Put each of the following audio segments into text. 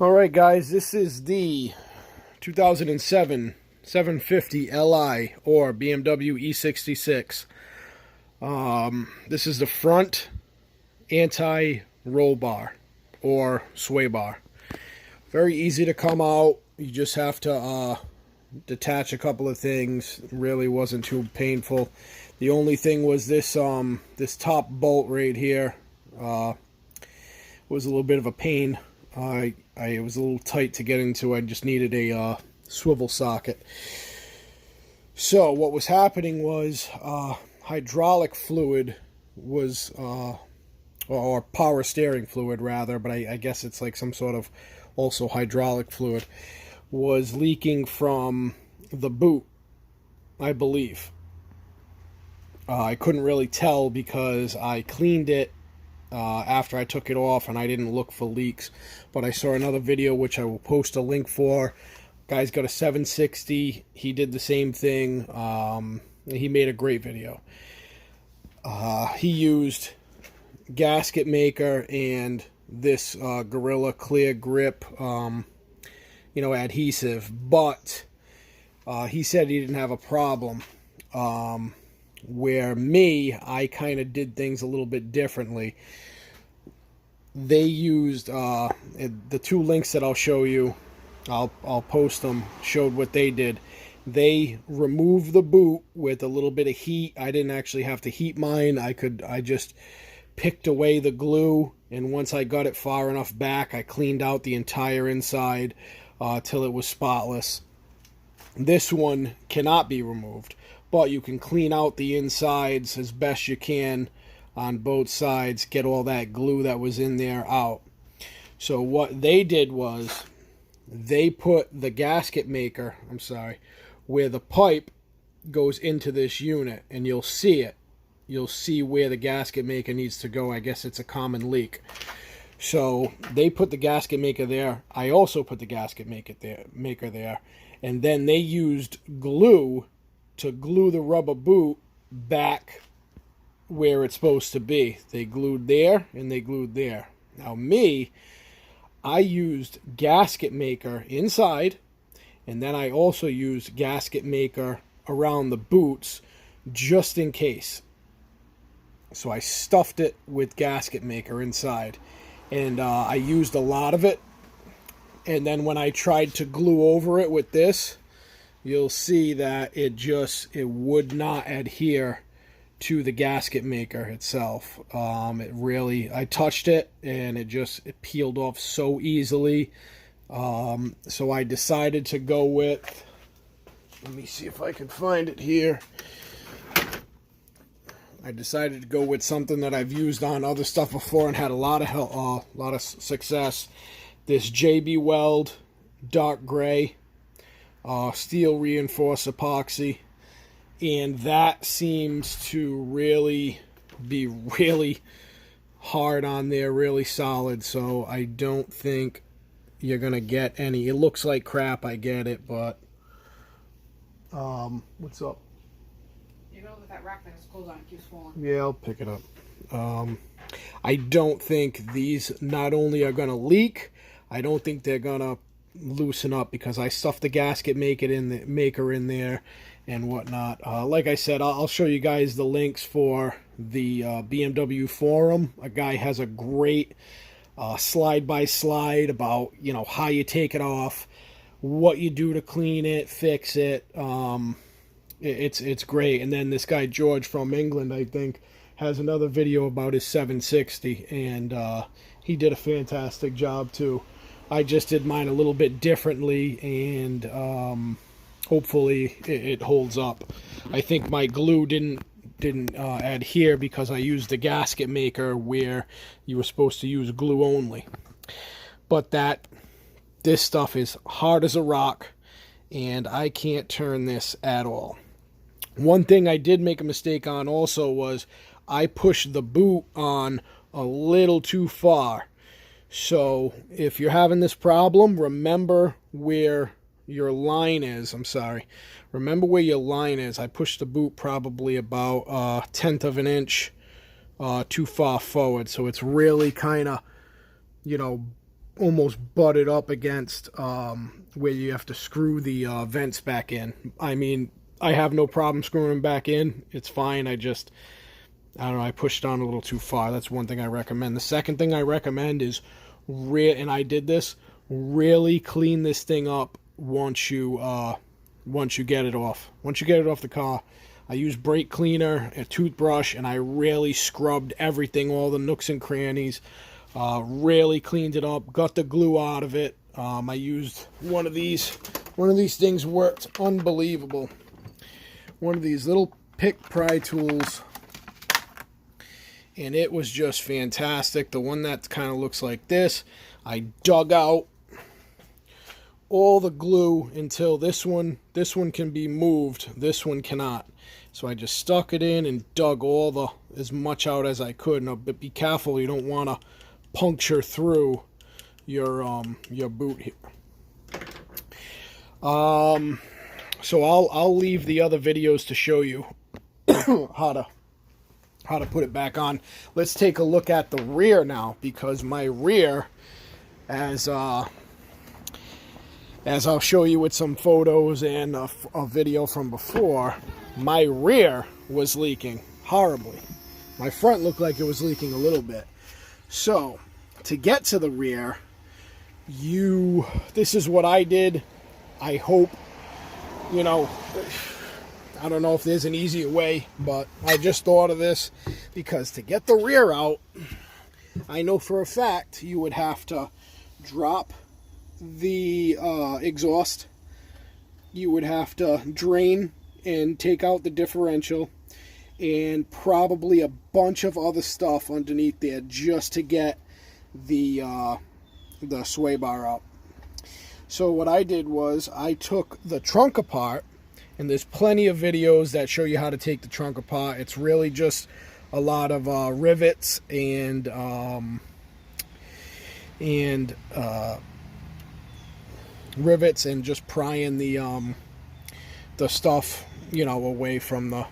Alright guys, this is the 2007 750 Li or BMW E66. This is the front anti-roll bar or sway bar. Very easy to come out. You just have to detach a couple of things. It really wasn't too painful. The only thing was this this top bolt right here was a little bit of a pain. It was a little tight to get into. I just needed a swivel socket. So what was happening was hydraulic fluid was, or power steering fluid rather, but I guess it's like some sort of also hydraulic fluid, was leaking from the boot, I believe. I couldn't really tell because I cleaned it after I took it off and I didn't look for leaks, but I saw another video which I will post a link for. Guy's got a 760. He did the same thing. He made a great video. He used gasket maker and this Gorilla Clear Grip adhesive, but he said he didn't have a problem. Where I kind of did things a little bit differently. They used the two links that I'll show you, I'll post them, showed what they did. They removed the boot with a little bit of heat. I didn't actually have to heat mine. I just picked away the glue, and once I got it far enough back, I cleaned out the entire inside till it was spotless. This one cannot be removed, but you can clean out the insides as best you can on both sides, get all that glue that was in there out. So what they did was they put the gasket maker, where the pipe goes into this unit, and you'll see it. You'll see where the gasket maker needs to go. I guess it's a common leak. So they put the gasket maker there. I also put the gasket maker there. And then they used glue to glue the rubber boot back where it's supposed to be. They glued there and they glued there. Now I used gasket maker inside, and then I also used gasket maker around the boots just in case. So I stuffed it with gasket maker inside, and I used a lot of it. And then when I tried to glue over it with this, you'll see that it would not adhere to the gasket maker itself. I touched it and it peeled off so easily. So I decided to go with, let me see if I can find it here. I decided to go with something that I've used on other stuff before and had a lot of success. This JB Weld dark gray steel reinforced epoxy, and that seems to really be really hard on there, really solid. So I don't think you're gonna get any. It looks like crap, I get it, but what's up? You know that rack that has clothes on it keeps falling. Yeah, I'll pick it up. I don't think these not only are gonna leak, I don't think they're gonna loosen up because I stuffed the gasket maker in there and whatnot. Like I said, I'll show you guys the links for the BMW forum. A guy has a great slide by slide about how you take it off, what you do to clean it, fix it. It's great. And then this guy George from England, I think, has another video about his 760, and he did a fantastic job too. I just did mine a little bit differently, and hopefully it holds up. I think my glue didn't adhere because I used the gasket maker where you were supposed to use glue only. But this stuff is hard as a rock, and I can't turn this at all. One thing I did make a mistake on also was I pushed the boot on a little too far. So if you're having this problem, remember where your line is. Remember where your line is. I pushed the boot probably about a 1/10 of an inch too far forward. So it's really kind of, almost butted up against where you have to screw the vents back in. I mean, I have no problem screwing them back in. It's fine. I don't know, I pushed on a little too far. That's one thing I recommend. The second thing I recommend is, and I did this, really clean this thing up once you get it off. Once you get it off the car, I used brake cleaner, a toothbrush, and I really scrubbed everything, all the nooks and crannies. Really cleaned it up, got the glue out of it. I used one of these things, worked unbelievable. One of these little pick pry tools, and it was just fantastic. The one that kind of looks like this, I dug out all the glue until this one can be moved, this one cannot. So I just stuck it in and dug as much out as I could. Now, but be careful, you don't want to puncture through your boot here. So I'll leave the other videos to show you how to put it back on. Let's take a look at the rear now, because my rear, as I'll show you with some photos and a video from before, my rear was leaking horribly. My front looked like it was leaking a little bit. So to get to the rear, this is what I did. I hope, I don't know if there's an easier way, but I just thought of this, because to get the rear out, I know for a fact you would have to drop the exhaust. You would have to drain and take out the differential, and probably a bunch of other stuff underneath there just to get the Swaybar out. So what I did was I took the trunk apart, and there's plenty of videos that show you how to take the trunk apart. It's really just a lot of rivets and rivets, and just prying the stuff, away from the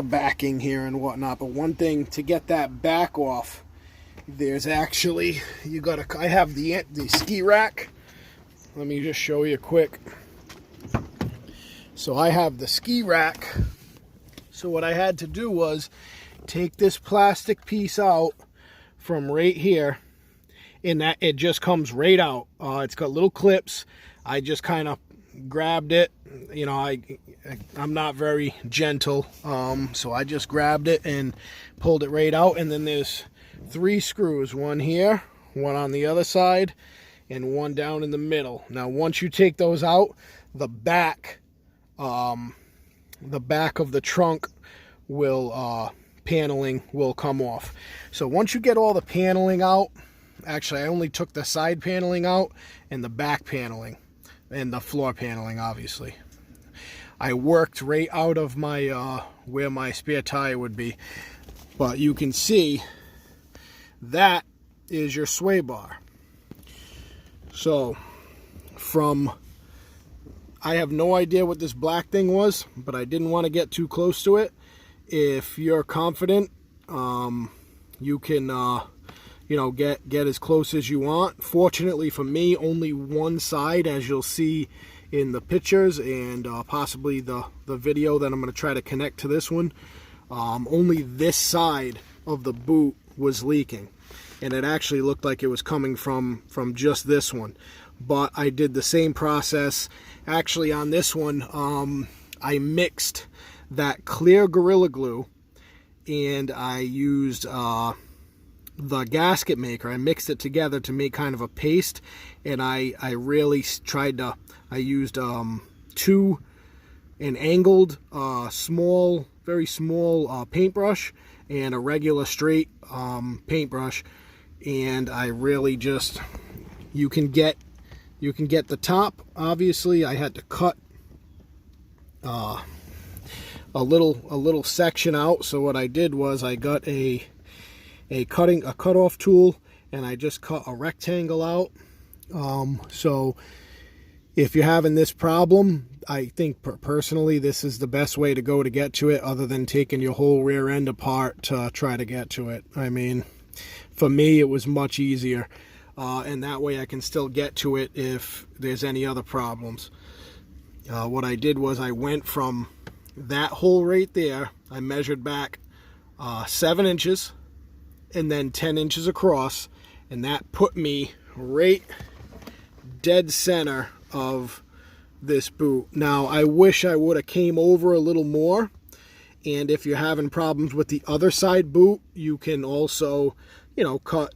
backing here and whatnot. But one thing, to get that back off, there's actually, I have the ski rack. Let me just show you quick. So I have the ski rack. So what I had to do was take this plastic piece out from right here, and that it just comes right out. It's got little clips. I just kind of grabbed it. I'm not very gentle, so I just grabbed it and pulled it right out. And then there's 3 screws, one here, one on the other side, and one down in the middle. Now once you take those out, the back of the trunk paneling will come off. So once you get all the paneling out, actually I only took the side paneling out and the back paneling and the floor paneling, obviously. I worked right out of my where my spare tire would be, but you can see that is your Swaybar. So I have no idea what this black thing was, but I didn't want to get too close to it. If you're confident, you can get as close as you want. Fortunately for me, only one side, as you'll see in the pictures and possibly the video that I'm going to try to connect to this one, only this side of the boot was leaking, and it actually looked like it was coming from just this one. But I did the same process actually on this one. I mixed that clear Gorilla Glue, and I used the gasket maker. I mixed it together to make kind of a paste, and I really tried to, I used an angled very small paintbrush and a regular straight paintbrush, and I really just, you can get the top. Obviously I had to cut a little section out. So what I did was I got a cutoff tool, and I just cut a rectangle out. So if you're having this problem, I think personally this is the best way to go to get to it, other than taking your whole rear end apart to try to get to it. I mean, for me it was much easier. and that way I can still get to it if there's any other problems. What I did was I went from that hole right there, I measured back 7 inches and then 10 inches across, and that put me right dead center of this boot. Now I wish I would have came over a little more, and if you're having problems with the other side boot, you can also, you know, cut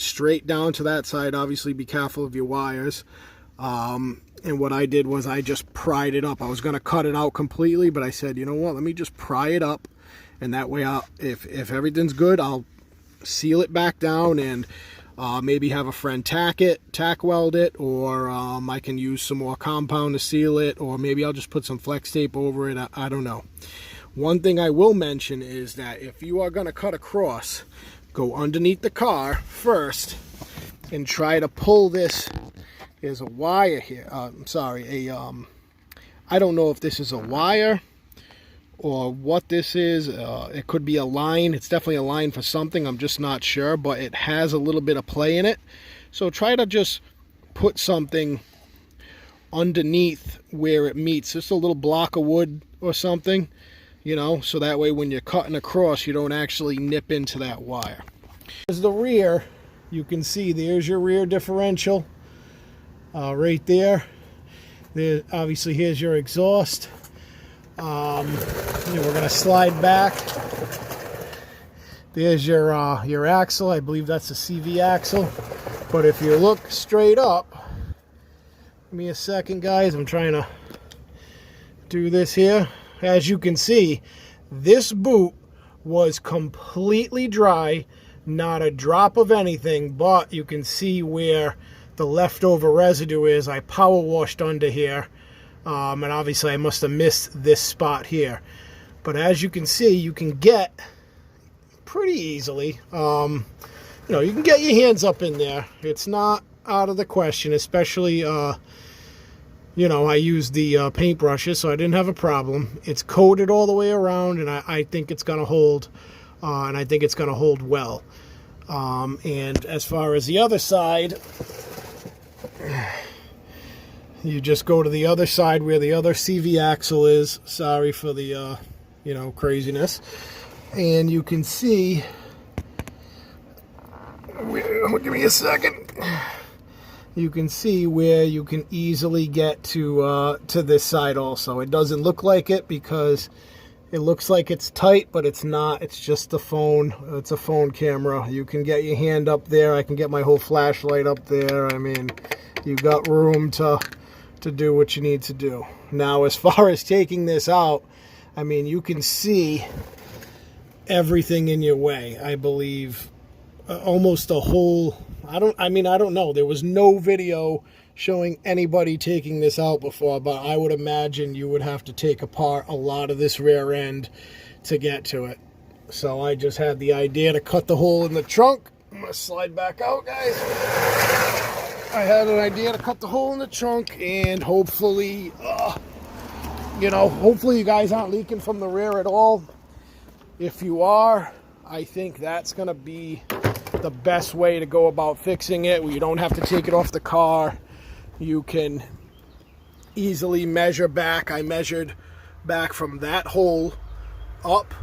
straight down to that side. Obviously be careful of your wires. And what I did was I just pried it up. I was going to cut it out completely, but I said, you know what, let me just pry it up, and that way if everything's good, I'll seal it back down and maybe have a friend tack weld it, or I can use some more compound to seal it, or maybe I'll just put some flex tape over it. I don't know. One thing I will mention is that if you are going to cut across, go underneath the car first and try to pull this. There's a wire here. I'm sorry, I don't know if this is a wire or what this is. It could be a line. It's definitely a line for something. I'm just not sure, but it has a little bit of play in it. So try to just put something underneath where it meets. Just a little block of wood or something, you know, so that way when you're cutting across, you don't actually nip into that wire. There's the rear. You can see there's your rear differential. Right there. Obviously here's your exhaust. We're going to slide back. There's your axle. I believe that's a CV axle. But if you look straight up, give me a second, guys. I'm trying to do this here. As you can see, this boot was completely dry, not a drop of anything, but you can see where the leftover residue is. I power washed under here, and obviously I must have missed this spot here, but as you can see, you can get pretty easily, you know, you can get your hands up in there. It's not out of the question, especially you know, I used the paintbrushes, so I didn't have a problem. It's coated all the way around, and I think it's gonna hold, and I think it's gonna hold well. And as far as the other side, you just go to the other side where the other CV axle is. Sorry for the you know, craziness. And you can see, give me a second. You can see where you can easily get to this side also. It doesn't look like it because it looks like it's tight, but it's not. It's just the phone. It's a phone camera. You can get your hand up there. I can get my whole flashlight up there. I mean, you got room to do what you need to do. Now, as far as taking this out, I mean, you can see everything in your way. I believe almost a whole, I don't know. There was no video showing anybody taking this out before, but I would imagine you would have to take apart a lot of this rear end to get to it. So I just had the idea to cut the hole in the trunk. I'm going to slide back out, guys. I had an idea to cut the hole in the trunk, and hopefully, you know, hopefully you guys aren't leaking from the rear at all. If you are, I think that's going to be the best way to go about fixing it. You don't have to take it off the car. You can easily measure back. I measured back from that hole up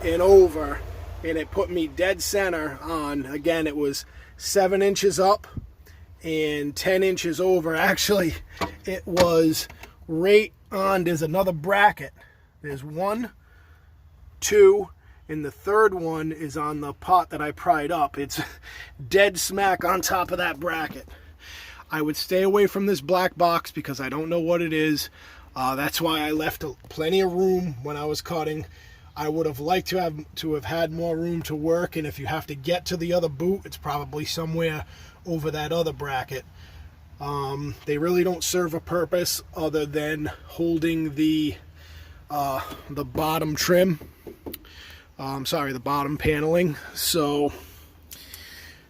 and over, and it put me dead center on, again, it was 7 inches up and 10 inches over. Actually, it was right on, there's another bracket. There's 1, 2, and the third one is on the pot that I pried up. It's dead smack on top of that bracket. I would stay away from this black box because I don't know what it is. That's why I left plenty of room when I was cutting. I would have liked to have had more room to work, and if you have to get to the other boot, it's probably somewhere over that other bracket. They really don't serve a purpose other than holding the bottom trim. Sorry, the bottom paneling. So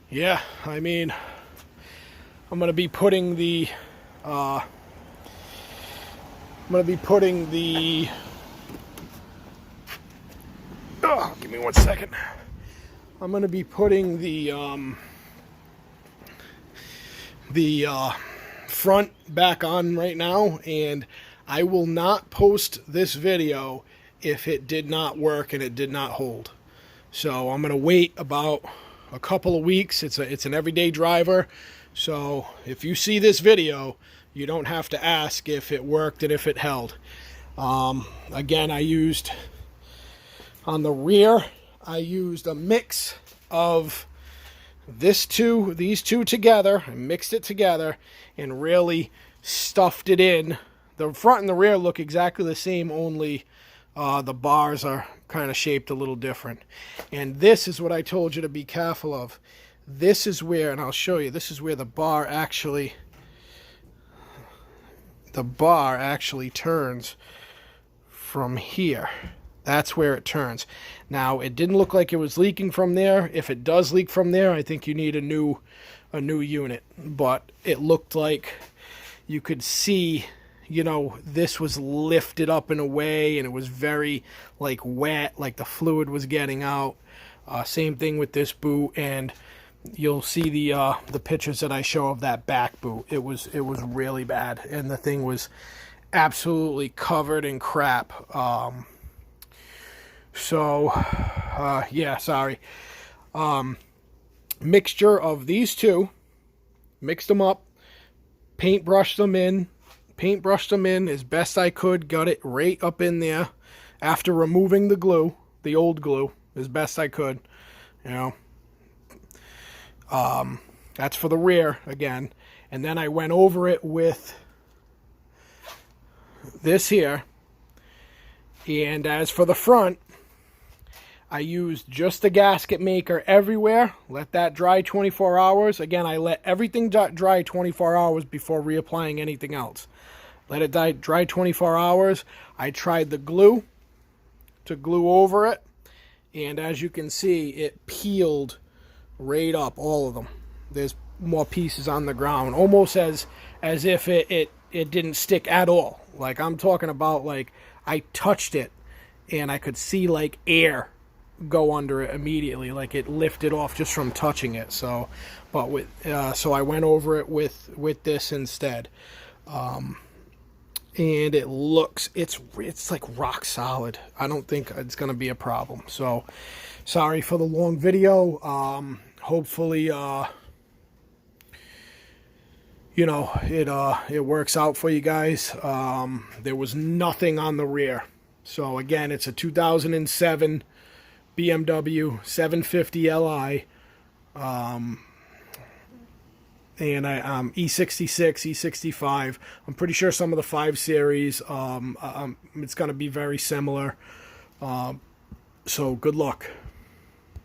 yeah, I mean, I'm gonna be putting the give me 1 second. I'm gonna be putting the the front back on right now, and I will not post this video if it did not work and it did not hold. So I'm going to wait about a couple of weeks. It's an everyday driver, so if you see this video, you don't have to ask if it worked and if it held. Again, I used on the rear, I used a mix of these two together. I mixed it together and really stuffed it in. The front and the rear look exactly the same, only the bars are kind of shaped a little different. And this is what I told you to be careful of. This is where, and I'll show you, this is where the bar actually turns from here. That's where it turns. Now, it didn't look like it was leaking from there. If it does leak from there, I think you need a new unit. But it looked like you could see, you know, this was lifted up in a way, and it was very like wet, like the fluid was getting out. Same thing with this boot, and you'll see the pictures that I show of that back boot. It was really bad, and the thing was absolutely covered in crap. Yeah, sorry. Mixture of these two, mixed them up, paintbrushed them in as best I could, got it right up in there after removing the glue, the old glue, as best I could, you know. That's for the rear again, and then I went over it with this here, and as for the front, I used just the gasket maker everywhere. Let that dry 24 hours. Again, I let everything dry 24 hours before reapplying anything else. Let it dry 24 hours. I tried the glue to glue over it, and as you can see, it peeled right up, all of them. There's more pieces on the ground, almost as if it didn't stick at all. Like, I'm talking about, like, I touched it and I could see like air go under it immediately, like it lifted off just from touching it. So so I went over it with this instead, and it looks, it's like rock solid. I don't think it's gonna be a problem. So sorry for the long video. Hopefully you know, it works out for you guys. There was nothing on the rear. So again, it's a 2007 BMW 750 Li, and E66, E65. I'm pretty sure some of the 5 Series, it's going to be very similar. So good luck.